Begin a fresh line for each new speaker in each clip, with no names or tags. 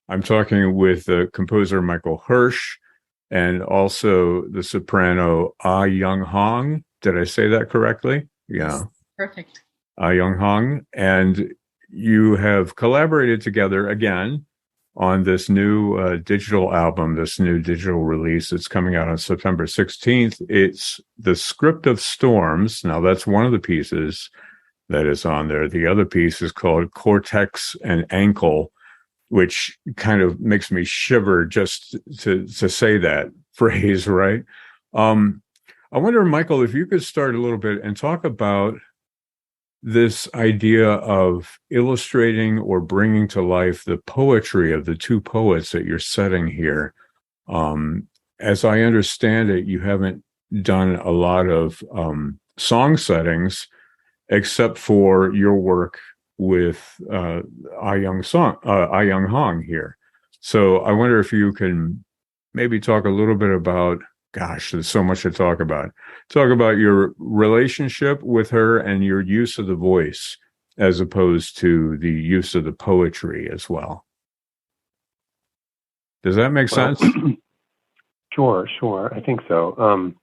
I'm talking with the composer Michael Hersch and also the soprano Ah Young Hong. Did I say that correctly?
Yes,
Yeah,
perfect.
Ah Young Hong. And you have collaborated together again on this new digital album, this new digital release that's coming out on September 16th. It's The Script of Storms. Now, that's one of the pieces that is on there. The other piece is called Cortex and Ankle, which kind of makes me shiver just to say that phrase, right? Um, I wonder, Michael, if you could start a little bit and talk about this idea of illustrating or bringing to life the poetry of the two poets that you're setting here. Um, as I understand it, you haven't done a lot of song settings except for your work with Ah Young Hong here. So I wonder if you can maybe talk a little bit about, gosh, there's so much to talk about. Talk about your relationship with her and your use of the voice as opposed to the use of the poetry as well. Does that make
Well,
sense?
sure. I think so.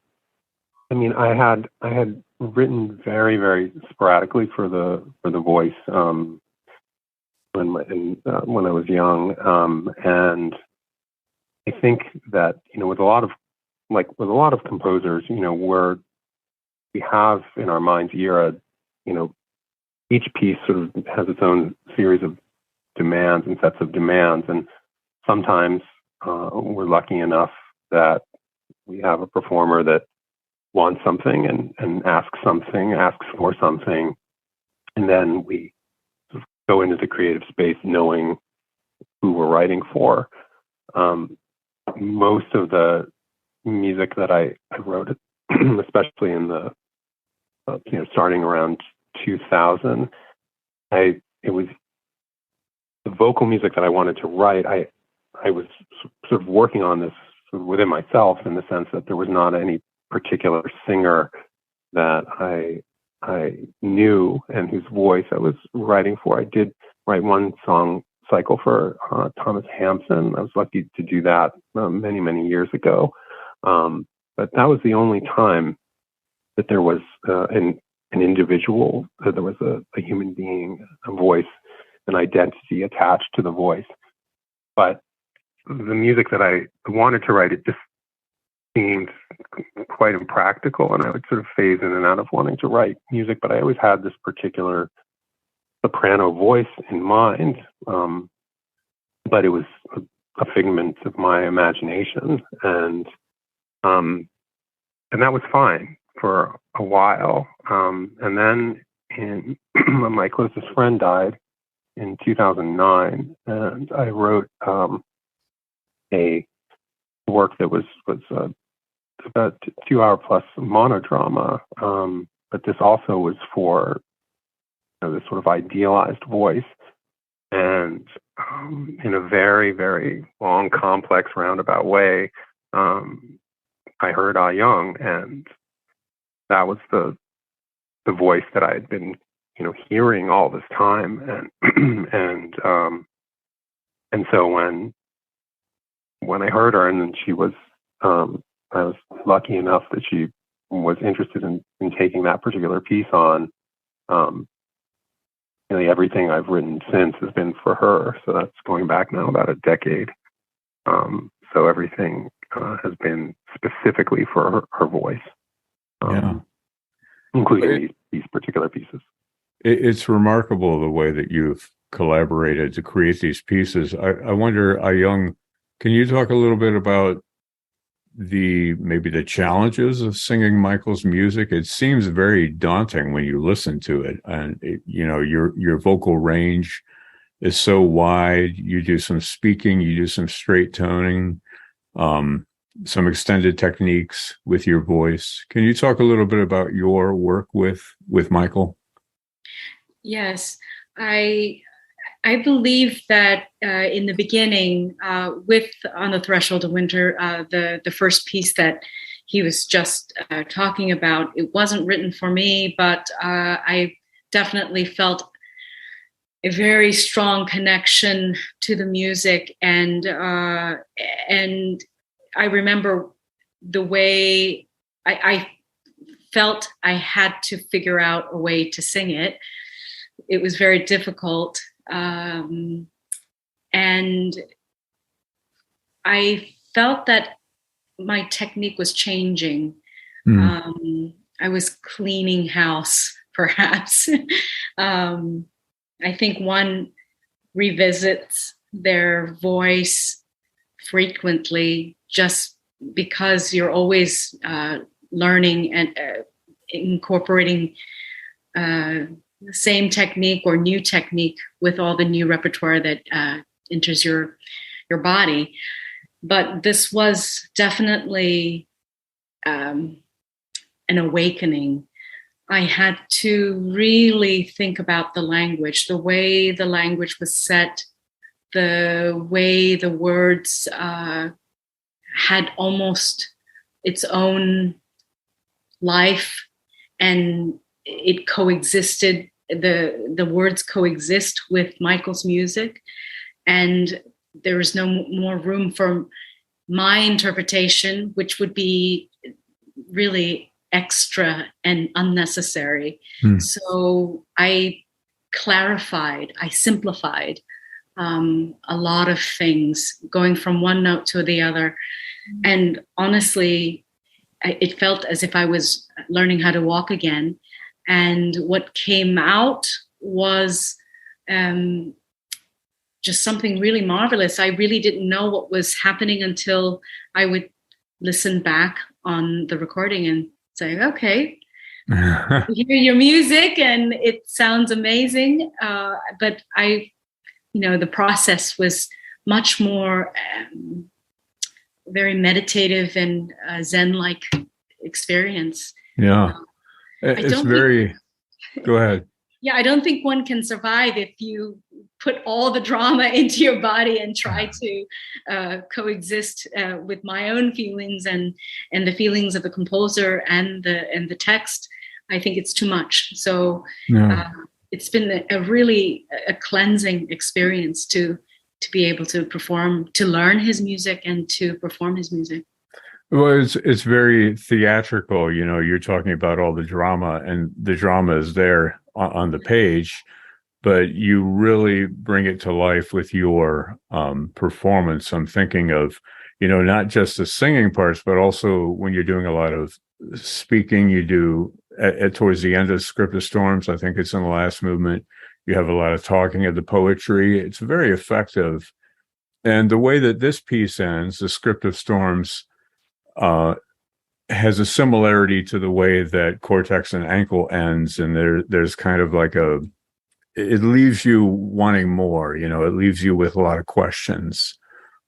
I mean, I had written very, very sporadically for the voice when I was young, and I think that with a lot of composers, where we have in our mind's ear, each piece sort of has its own series of demands and sets of demands, and sometimes we're lucky enough that we have a performer that wants something and asks for something, and then we sort of go into the creative space knowing who we're writing for. Most of the music that I wrote, especially in the starting around 2000, it was the vocal music that I wanted to write. I was sort of working on this sort of within myself, in the sense that there was not any particular singer that I knew and whose voice I was writing for. I did write one song cycle for Thomas Hampson. I was lucky to do that many years ago, but that was the only time that there was an individual, that there was a human being, a voice, an identity attached to the voice. But the music that I wanted to write, it just seemed quite impractical, and I would sort of phase in and out of wanting to write music, but I always had this particular soprano voice in mind, but it was a figment of my imagination, and that was fine for a while, and then my closest friend died in 2009, and I wrote a work that was about 2 hour plus monodrama, but this also was for this sort of idealized voice, and in a very, very long, complex, roundabout way, I heard Ah Young, and that was the voice that I had been hearing all this time, and so when I heard her, and then she was I was lucky enough that she was interested in taking that particular piece on. Everything I've written since has been for her, so that's going back now about a decade. So everything has been specifically for her voice, including these particular pieces.
It's remarkable the way that you've collaborated to create these pieces. I wonder, Ah Young, can you talk a little bit about maybe the challenges of singing Michael's music? It seems very daunting when you listen to it, and your vocal range is so wide. You do some speaking, you do some straight toning, some extended techniques with your voice. Can you talk a little bit about your work with Michael?
Yes, I believe that in the beginning, with On the Threshold of Winter, the first piece that he was just talking about, it wasn't written for me, but I definitely felt a very strong connection to the music, and I remember the way I felt I had to figure out a way to sing it. It was very difficult, and I felt that my technique was changing. I was cleaning house, perhaps. I think one revisits their voice frequently just because you're always learning and incorporating the same technique or new technique with all the new repertoire that enters your body. But this was definitely an awakening. I had to really think about the language, the way the language was set, the way the words had almost its own life, and it coexisted. The words coexist with Michael's music, and there was no more room for my interpretation, which would be really extra and unnecessary. So I clarified, I simplified a lot of things, going from one note to the other. And honestly, it felt as if I was learning how to walk again. And what came out was just something really marvelous. I really didn't know what was happening until I would listen back on the recording and say, okay, hear your music and it sounds amazing. But the process was much more very meditative and Zen-like experience.
Yeah. It's very, go ahead.
Yeah, I don't think one can survive if you put all the drama into your body and try to coexist with my own feelings and the feelings of the composer and the text. I think it's too much. So it's been a really cleansing experience to be able to perform, to learn his music and to perform his music.
Well, it's very theatrical. You're talking about all the drama, and the drama is there on the page, but you really bring it to life with your performance. I'm thinking of, not just the singing parts, but also when you're doing a lot of speaking, you do towards the end of Script of Storms. I think it's in the last movement. You have a lot of talking of the poetry. It's very effective. And the way that this piece ends, the Script of Storms, has a similarity to the way that Cortex and Ankle ends, and there's kind of like it leaves you wanting more. It leaves you with a lot of questions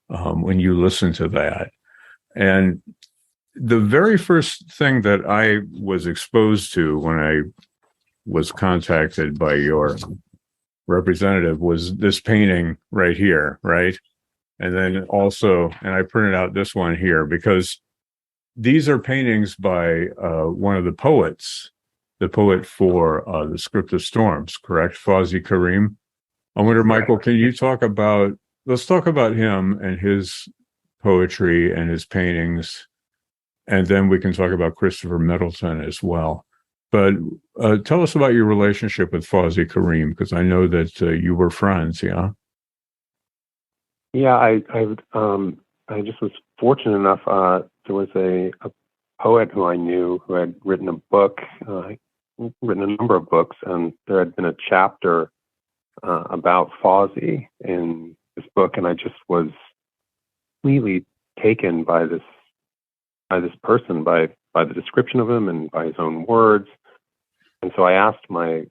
when you listen to that. And the very first thing that I was exposed to when I was contacted by your representative was this painting right here, right? And then also, and I printed out this one here because these are paintings by one of the poets, the poet for the Script of Storms, correct? Fawzi Karim. I wonder, Michael, can you let's talk about him and his poetry and his paintings, and then we can talk about Christopher Middleton as well. But tell us about your relationship with Fawzi Karim, because I know that you were friends, yeah?
Yeah, I just was fortunate enough. There was a poet who I knew who had written a book, written a number of books, and there had been a chapter about Fawzi in this book, and I just was completely taken by this person, by the description of him and by his own words. And so I asked my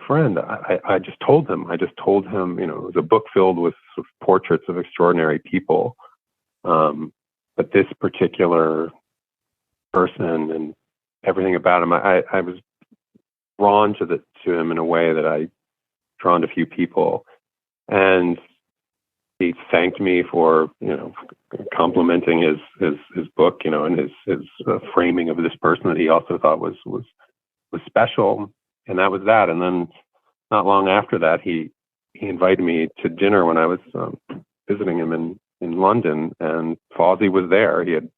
friend, I just told him, it was a book filled with sort of portraits of extraordinary people. But this particular person and everything about him, I was drawn to him in a way that I drawn to few people. And he thanked me for, complimenting his book, and his framing of this person that he also thought was special. And that was that. And then not long after that, he invited me to dinner when I was visiting him in London, and Fozzie was there. He had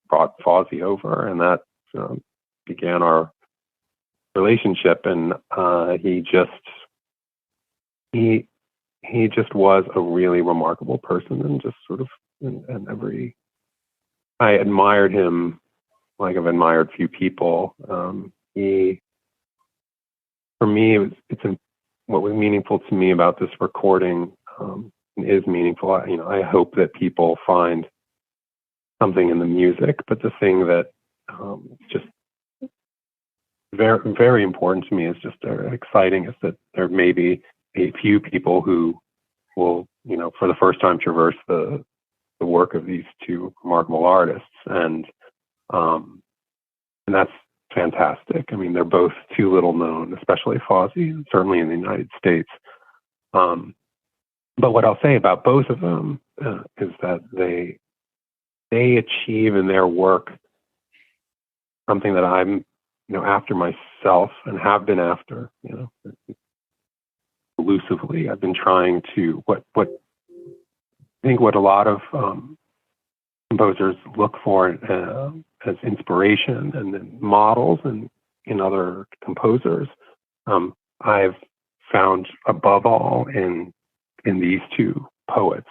brought Fozzie over, and that began our relationship. And he just was a really remarkable person, and just sort of I admired him like I've admired few people. For me, what was meaningful to me about this recording is meaningful. I hope that people find something in the music, but the thing that just very, very important to me is just exciting is that there may be a few people who will, for the first time traverse the work of these two remarkable artists, and that's fantastic. I mean, they're both too little known, especially Fozzie, certainly in the United States. But what I'll say about both of them is that they achieve in their work something that I'm, after myself and have been after, elusively. I've been trying to I think what a lot of composers look for as inspiration and then models and in other composers. I've found above all in these two poets,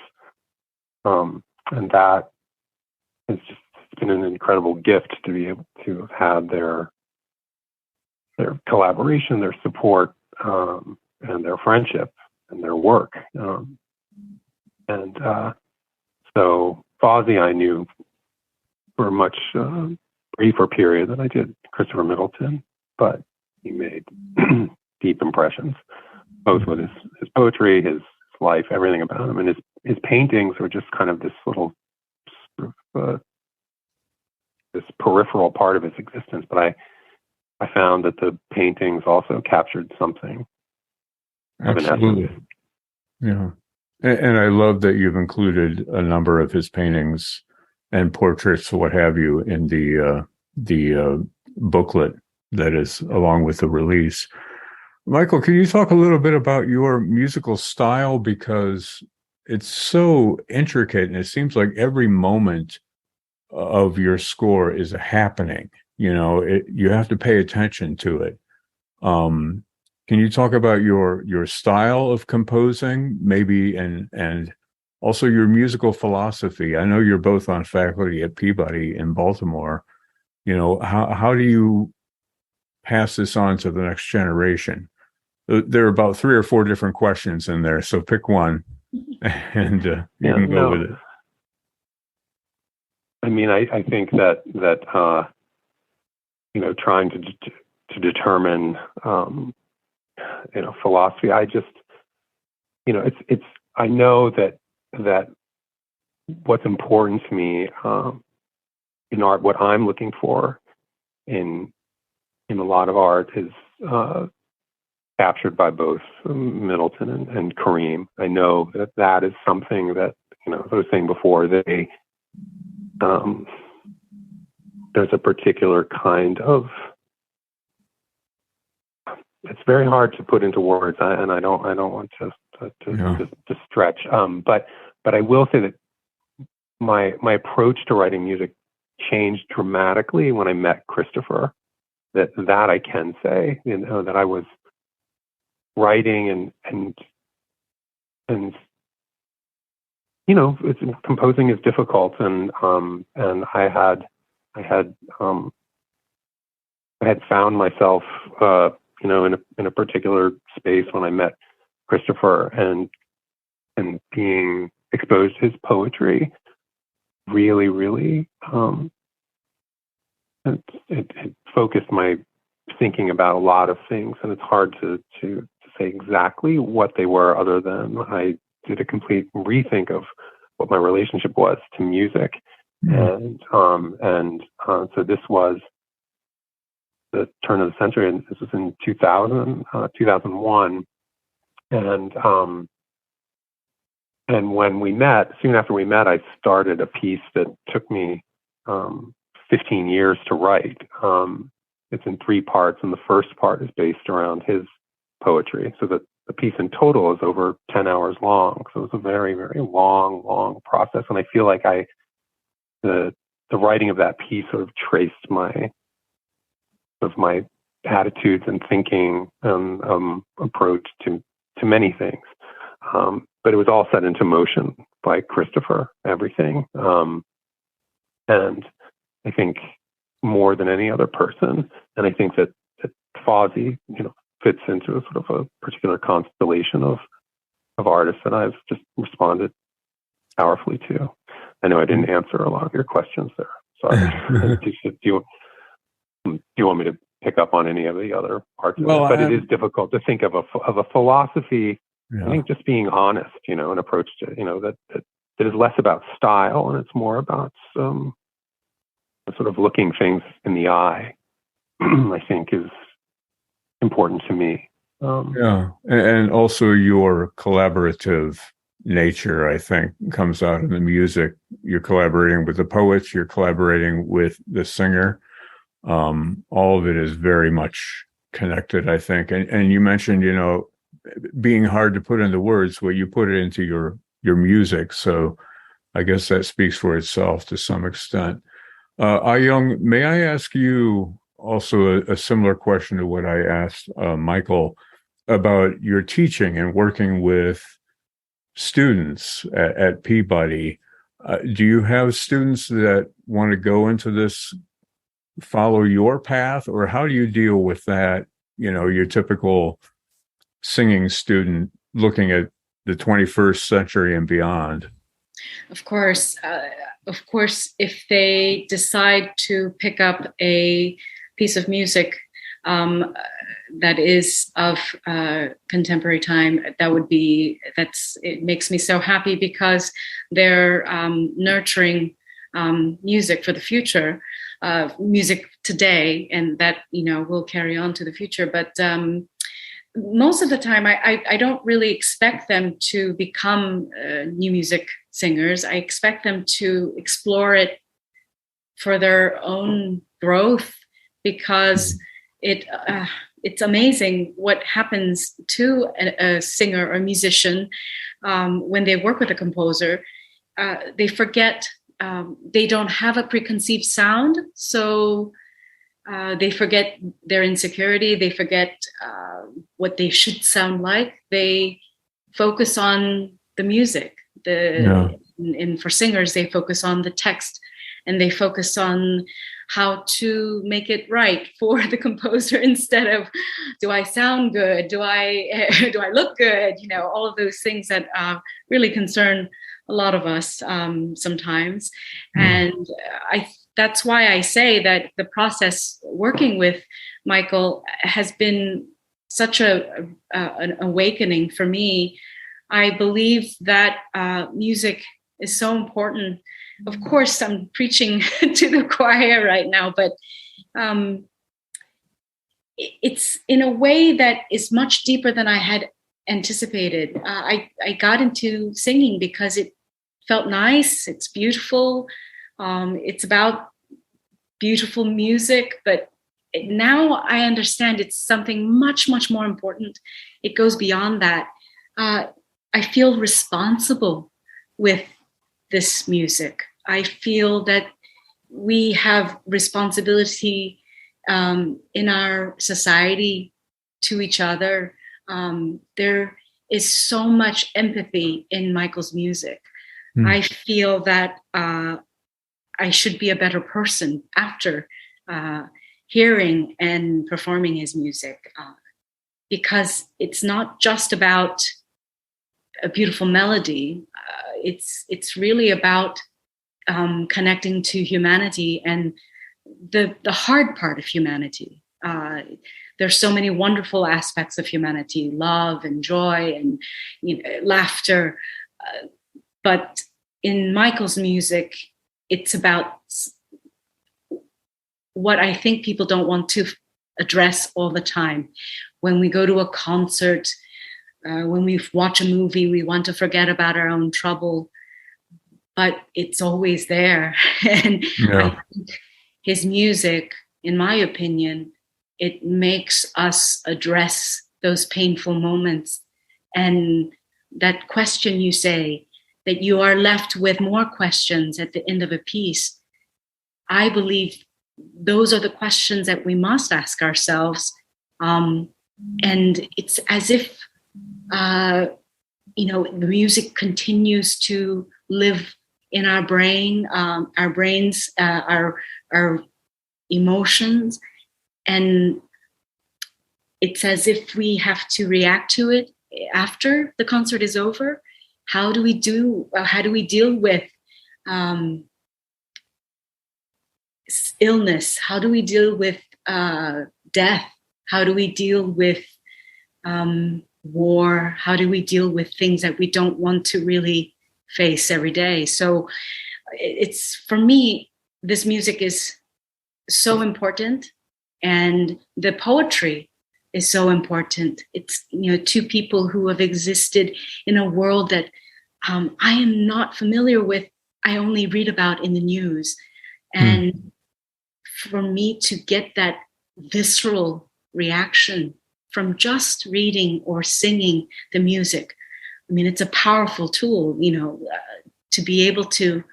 and that has just been an incredible gift to be able to have had their collaboration, their support, and their friendship and their work. So Fozzie I knew for a much briefer period than I did Christopher Middleton, but he made deep impressions, both with his poetry, his life, everything about him. And his paintings were just kind of this little sort of this peripheral part of his existence. But I found that the paintings also captured something.
Absolutely. Yeah. And I love that you've included a number of his paintings and portraits, what have you, in the booklet that is along with the release. Michael, can you talk a little bit about your musical style? Because it's so intricate, and it seems like every moment of your score is a happening. You have to pay attention to it. Can you talk about your style of composing, maybe, and also your musical philosophy? I know you're both on faculty at Peabody in Baltimore. How do you pass this on to the next generation? There are about 3 or 4 different questions in there, so pick one, and you can go with it.
I mean, I think that trying to determine philosophy, I just I know that what's important to me in art, what I'm looking for in a lot of art is captured by both Middleton and Kareem. I know that is something that, as I was saying before, there's a particular kind of, it's very hard to put into words, and I don't want to stretch. But I will say that my approach to writing music changed dramatically when I met Christopher. That I can say, that I was writing and composing is difficult, and I had found myself in a particular space when I met Christopher, and being exposed to his poetry really it focused my thinking about a lot of things, and it's hard to say exactly what they were, other than I did a complete rethink of what my relationship was to music. Mm-hmm. So this was the turn of the century, and this was in 2001. And when we met, soon after we met, I started a piece that took me 15 years to write. It's in 3 parts, and the first part is based around his poetry. So that the piece in total is over 10 hours long. So it was a very, very long process. And I feel like the writing of that piece sort of traced my attitudes and thinking approach to many things. But it was all set into motion by Christopher, everything. And I think more than any other person. And I think that Fozzy, fits into a sort of a particular constellation of artists that I've just responded powerfully to. I know I didn't answer a lot of your questions there. Sorry. Do you want me to pick up on any of the other parts of it? But it is difficult to think of a philosophy. Yeah. I think just being honest, an approach to, that is less about style and it's more about sort of looking things in the eye, I think is important to me.
And also your collaborative nature, I think, comes out in the music. You're collaborating with the poets, you're collaborating with the singer. All of it is very much connected, I think. And you mentioned, being hard to put into words, well, you put it into your music. So I guess that speaks for itself to some extent. Young, may I ask you also a similar question to what I asked Michael about your teaching and working with students at Peabody? Do you have students that want to go into this, follow your path, or how do you deal with that? Your typical singing student looking at the 21st century and beyond.
Of course, if they decide to pick up a piece of music that is of contemporary time, it makes me so happy because they're nurturing music for the future, music today, and that will carry on to the future. But most of the time, I don't really expect them to become new music singers. I expect them to explore it for their own growth, because it's amazing what happens to a singer or musician when they work with a composer. They forget, they don't have a preconceived sound, so they forget their insecurity, they forget what they should sound like. They focus on the music. And for singers, they focus on the text, and they focus on how to make it right for the composer instead of, do I sound good? Do I look good? All of those things that really concern a lot of us sometimes. And that's why I say that the process working with Michael has been such an awakening for me. I believe that music is so important. Of course, I'm preaching to the choir right now, but it's in a way that is much deeper than I had anticipated. I got into singing because it felt nice. It's beautiful. It's about beautiful music, but now I understand it's something much, much more important. It goes beyond that. I feel responsible with this music. I feel that we have responsibility in our society to each other. There is so much empathy in Michael's music. I feel that I should be a better person after hearing and performing his music, because it's not just about a beautiful melody. It's really about connecting to humanity and the hard part of humanity. There's so many wonderful aspects of humanity: love and joy and laughter. But in Michael's music, it's about what I think people don't want to address all the time. When we go to a concert, when we watch a movie, we want to forget about our own trouble, but it's always there. And I think his music, in my opinion, it makes us address those painful moments And that question you say, that you are left with more questions at the end of a piece. I believe those are the questions that we must ask ourselves. And it's as if, the music continues to live in our brain, our brains, our emotions. And it's as if we have to react to it after the concert is over. How do we deal with illness? How do we deal with death? How do we deal with war? How do we deal with things that we don't want to really face every day? So it's, for me, this music is so important, and the poetry is so important. It's, two people who have existed in a world that I am not familiar with. I only read about in the news. And for me to get that visceral reaction from just reading or singing the music, I mean, it's a powerful tool, to be able to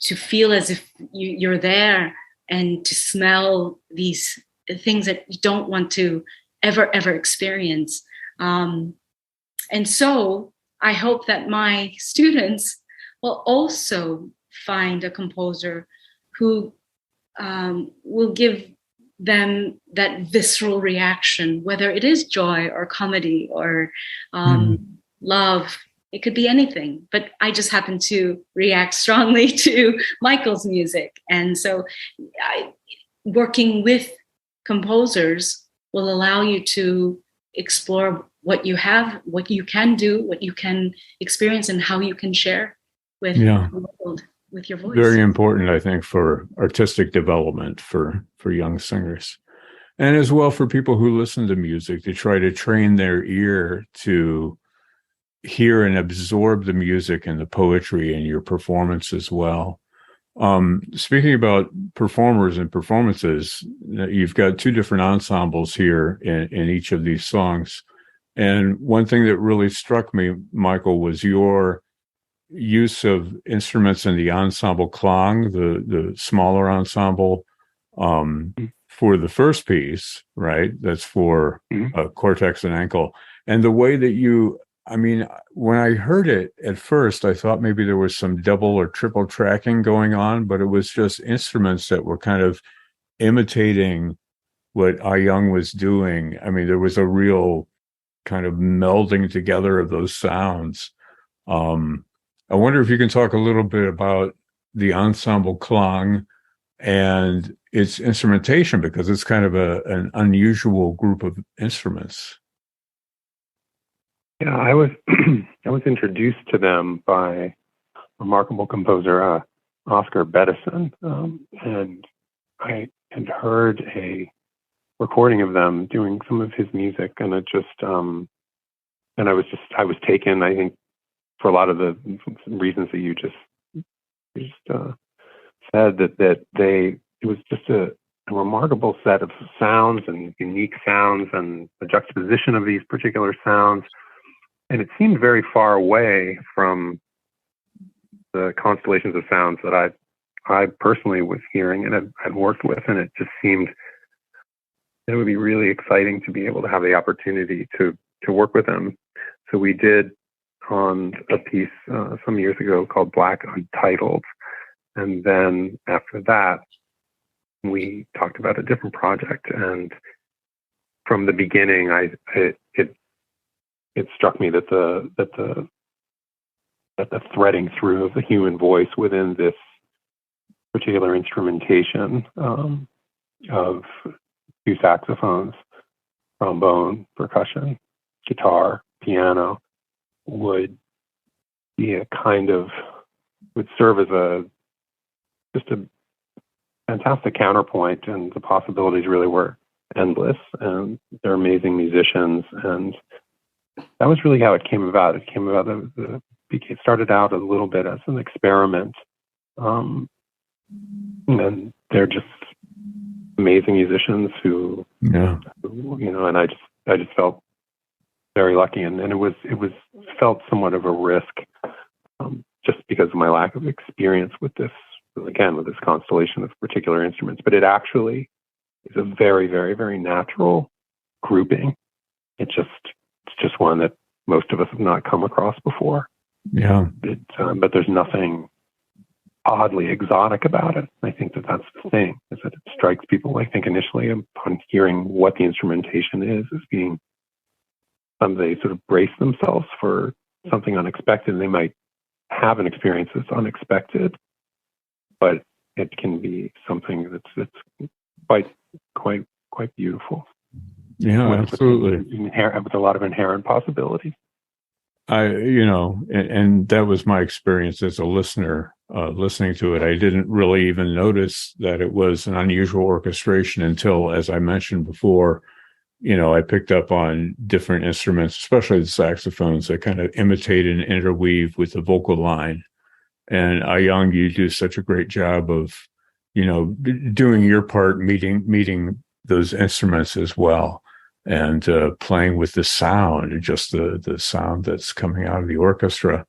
feel as if you're there, and to smell these things that you don't want to ever experience. And so I hope that my students will also find a composer who will give them that visceral reaction, whether it is joy or comedy or love. It could be anything, but I just happen to react strongly to Michael's music. And so working with composers will allow you to explore what you have, what you can do, what you can experience, and how you can share with the world with your voice.
Very important, I think, for artistic development for young singers, and as well for people who listen to music, to try to train their ear to hear and absorb the music and the poetry in your performance as well. Speaking about performers and performances, you've got two different ensembles here in each of these songs. And one thing that really struck me, Michael, was your use of instruments in the ensemble clang, the smaller ensemble, for the first piece, right? That's for cortex and ankle. And the way that when I heard it at first, I thought maybe there was some double or triple tracking going on, but it was just instruments that were kind of imitating what Ah Young was doing. I mean, there was a real kind of melding together of those sounds. I wonder if you can talk a little bit about the ensemble clang and its instrumentation, because it's kind of an unusual group of instruments.
Yeah, I was introduced to them by remarkable composer Oscar Bettison, and I had heard a recording of them doing some of his music, and it just and I was taken, I think, for a lot of the reasons that you just said, that it was just a remarkable set of sounds and unique sounds, and the juxtaposition of these particular sounds. And it seemed very far away from the constellations of sounds that I personally was hearing and had worked with. And it just seemed it would be really exciting to be able to have the opportunity to work with them. So we did on a piece some years ago called Black Untitled. And then after that, we talked about a different project. And from the beginning, it struck me that the threading through of the human voice within this particular instrumentation of two saxophones, trombone, percussion, guitar, piano, would serve as just a fantastic counterpoint, and the possibilities really were endless, and they're amazing musicians. And that was really how it came about. It came about, it started out a little bit as an experiment. And they're just amazing musicians who, and I just felt very lucky, and it was felt somewhat of a risk, just because of my lack of experience with this, again, with this constellation of particular instruments. But it actually is a very, very, very natural grouping. It's just one that most of us have not come across before.
Yeah.
But there's nothing oddly exotic about it. I think that's the thing, is that it strikes people, I think, initially upon hearing what the instrumentation is, as being they sort of brace themselves for something unexpected. They might have an experience that's unexpected, but it can be something that's quite beautiful.
Yeah, absolutely.
With a lot of inherent possibility.
And that was my experience as a listener, listening to it. I didn't really even notice that it was an unusual orchestration until, as I mentioned before, I picked up on different instruments, especially the saxophones, that kind of imitate and interweave with the vocal line. And Young, you do such a great job of, doing your part, meeting those instruments as well, and playing with the sound, just the sound that's coming out of the orchestra.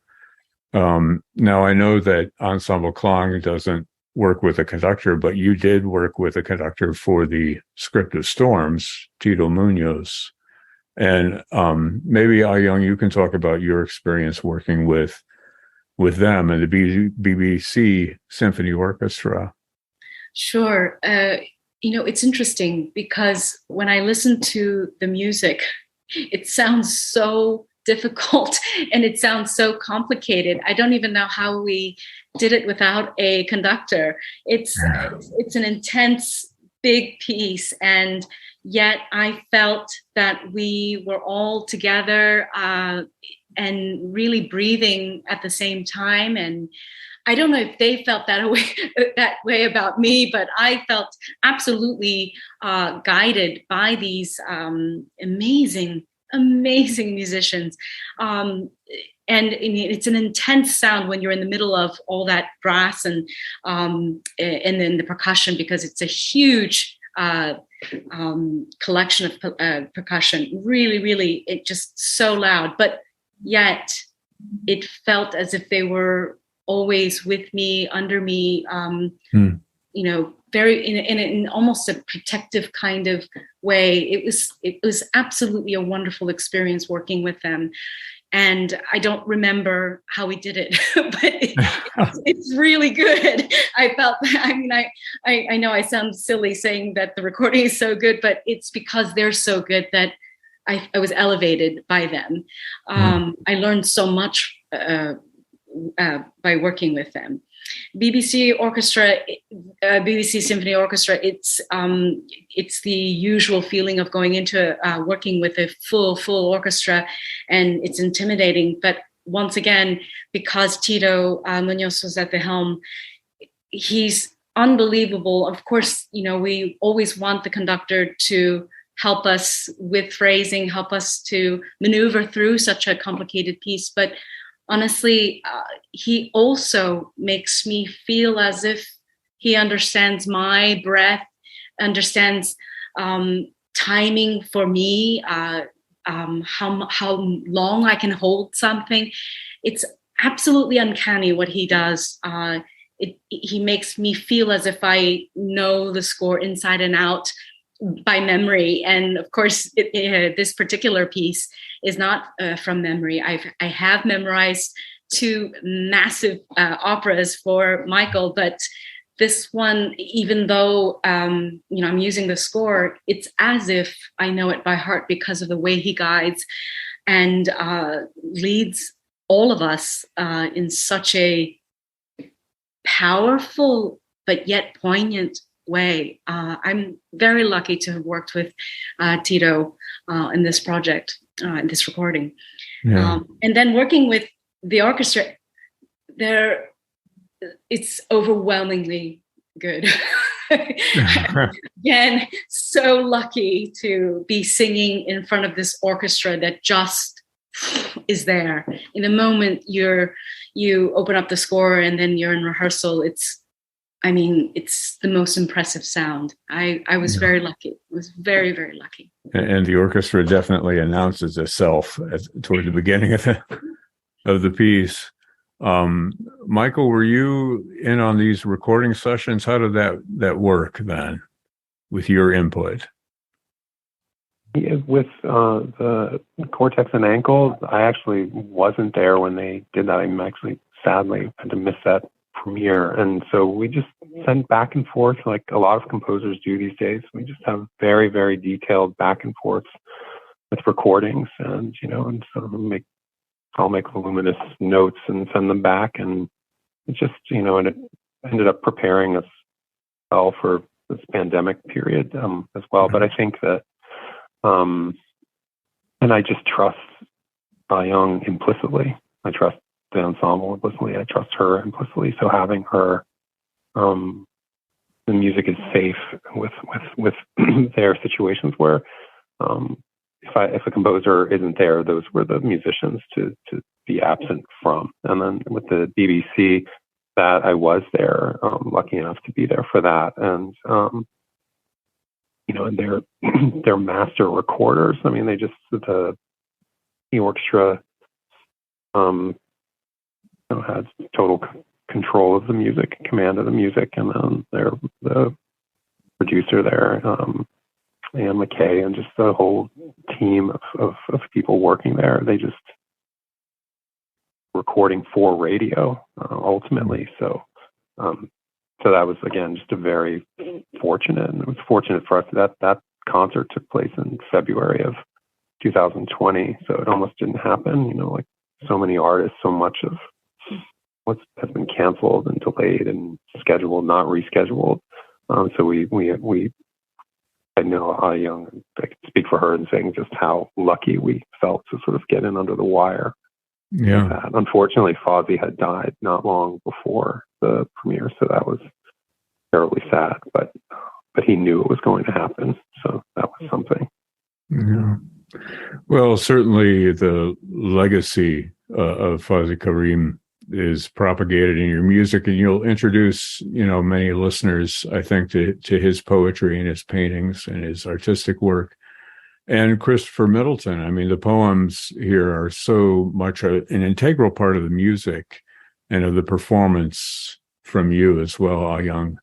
Now, I know that Ensemble Klang doesn't work with a conductor, but you did work with a conductor for the Script of Storms, Tito Munoz. And maybe, Young, you can talk about your experience working with them and the BBC Symphony Orchestra.
Sure. It's interesting because when I listen to the music, it sounds so difficult and it sounds so complicated. I don't even know how we did it without a conductor. It's an intense, big piece, and yet I felt that we were all together and really breathing at the same time. And I don't know if they felt that way about me, but I felt absolutely guided by these amazing musicians. And it's an intense sound when you're in the middle of all that brass and then the percussion, because it's a huge collection of percussion. Really, really, it just so loud, but yet it felt as if they were always with me, under me, very in almost a protective kind of way. It was absolutely a wonderful experience working with them. And I don't remember how we did it, but it's really good. I felt, I know I sound silly saying that the recording is so good, but it's because they're so good that I was elevated by them. I learned so much by working with them. BBC Orchestra, BBC Symphony Orchestra, it's the usual feeling of going into working with a full orchestra, and it's intimidating. But once again, because Tito Munoz was at the helm, he's unbelievable. Of course, we always want the conductor to help us with phrasing, help us to maneuver through such a complicated piece, but honestly, he also makes me feel as if he understands my breath, understands timing for me, how long I can hold something. It's absolutely uncanny what he does. He makes me feel as if I know the score inside and out by memory. And of course, this particular piece is not from memory. I have memorized 2 massive operas for Michael, but this one, even though I'm using the score, it's as if I know it by heart because of the way he guides and leads all of us in such a powerful but yet poignant way. I'm very lucky to have worked with Tito in this project, in this recording. Yeah. And then working with the orchestra, it's overwhelmingly good. Again, so lucky to be singing in front of this orchestra that just is there. In the moment you open up the score and then you're in rehearsal, it's I mean, it's the most impressive sound. I was very lucky. I was very, very lucky.
And the orchestra definitely announces itself toward the beginning of the piece. Michael, were you in on these recording sessions? How did that work then with your input?
Yeah, with the Cortex and Ankle, I actually wasn't there when they did that. I'm actually sadly had to miss that premiere. And so we just sent back and forth like a lot of composers do these days. We just have very, very detailed back and forths with recordings, and, and sort of I'll make voluminous notes and send them back. And it just, and it ended up preparing us well for this pandemic period as well. But I think that, and I just trust Young implicitly. I trust the ensemble implicitly. I trust her implicitly. So having her, the music is safe with their situations where, if a composer isn't there, those were the musicians to be absent from. And then with the BBC, that I was there, lucky enough to be there for that. And, and they're master recorders. I mean, the orchestra, had total control of the music, command of the music, and then the producer there, Anne McKay, and just the whole team of people working there. They just recording for radio ultimately. So that was, again, just a very fortunate, and it was fortunate for us that concert took place in February of 2020. So it almost didn't happen, like so many artists, so much of what has been canceled and delayed and scheduled, not rescheduled. So I know Young, I can speak for her in saying just how lucky we felt to sort of get in under the wire.
Yeah.
Unfortunately, Fozzy had died not long before the premiere, so that was terribly sad. But he knew it was going to happen, so that was something.
Yeah. Well, certainly the legacy of Fozzy Karim is propagated in your music, and you'll introduce, many listeners, I think, to his poetry and his paintings and his artistic work. And Christopher Middleton, I mean, the poems here are so much an integral part of the music and of the performance from you as well, Young.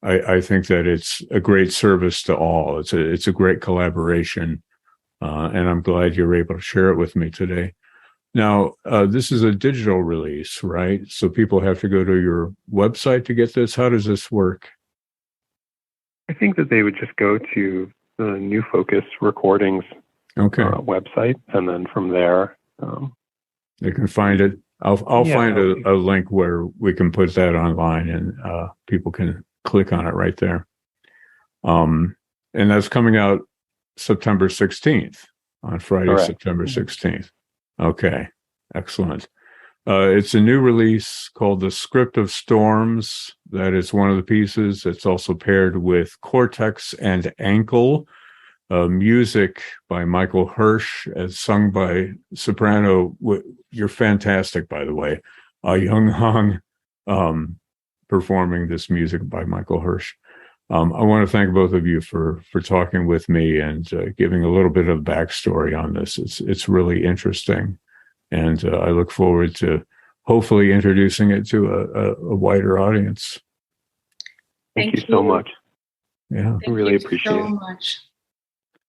I think that it's a great service to all. It's a great collaboration, and I'm glad you're able to share it with me today. Now, this is a digital release, right? So people have to go to your website to get this. How does this work?
I think that they would just go to the New Focus Recordings website, and then from there
they can find it. I'll find a link where we can put that online, and people can click on it right there. And that's coming out September 16th, on Friday, correct. September 16th. Okay, excellent. It's a new release called The Script of Storms. That is one of the pieces. It's also paired with Cortex and Ankle, music by Michael Hersch, as sung by soprano. You're fantastic, by the way. Young Hong, performing this music by Michael Hersch. I want to thank both of you for talking with me and giving a little bit of backstory on this. It's really interesting, and I look forward to hopefully introducing it to a wider audience.
Thank you so much.
Yeah,
I really appreciate it.
Thank you so much.